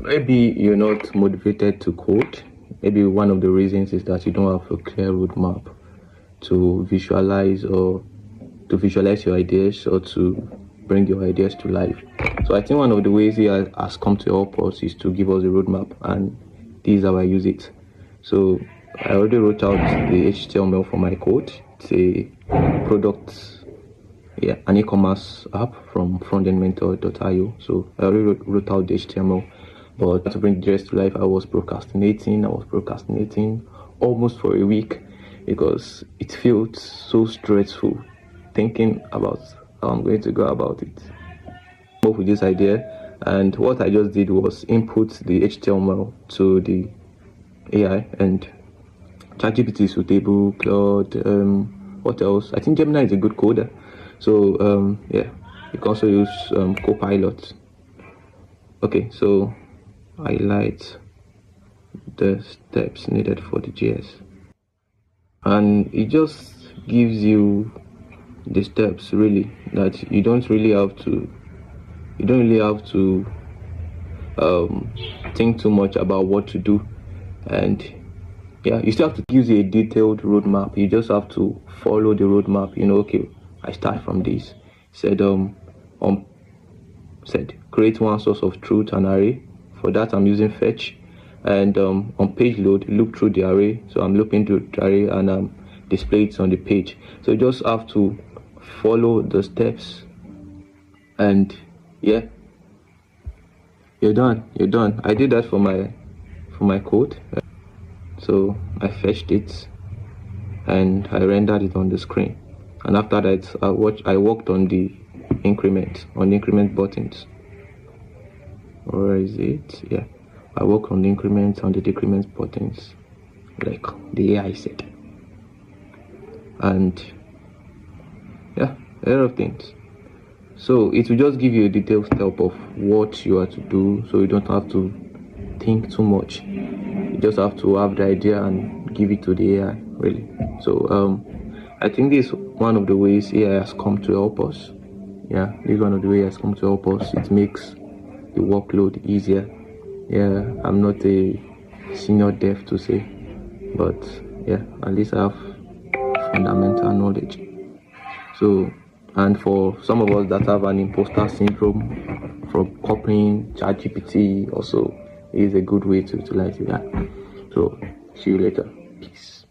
Maybe you're not motivated to code. Maybe one of the reasons is that you don't have a clear roadmap to visualize your ideas or to bring your ideas to life. So I think one of the ways he has come to help us is to give us a roadmap, and this is how I use it. So I already wrote out the HTML for my code. It's a product, an e-commerce app from frontendmentor.io. So I already wrote out the HTML, but to bring the rest to life, I was procrastinating almost for a week because it felt so stressful thinking about how I'm going to go about it. I came up with this idea, and what I just did was input the HTML to the AI, and ChatGPT is suitable, Claude, what else? I think Gemini is a good coder. So you can also use Copilot. Okay, so highlight the steps needed for the JS, and it just gives you the steps really that you don't really have to think too much about what to do. And you still have to use a detailed roadmap. You just have to follow the roadmap. Okay, I start from this. Said create one source of truth and array. For that I'm using fetch, and on page load, look through the array. So I'm looking through the array and display it on the page. So you just have to follow the steps, and you're done. I did that for my code. So I fetched it and I rendered it on the screen, and after that I worked on the increment buttons. Where is it? I worked on the increment on the decrement buttons, like the AI said, and a lot of things. So it will just give you a detailed step of what you are to do, so you don't have to think too much. You just have to have the idea and give it to the AI, really. So I think this is one of the ways AI has come to help us. This is one of the ways it has come to help us. It makes the workload easier. I'm not a senior dev to say, but at least I have fundamental knowledge. So, and for some of us that have an imposter syndrome from copying ChatGPT, also is a good way to utilize it. So see you later. Peace.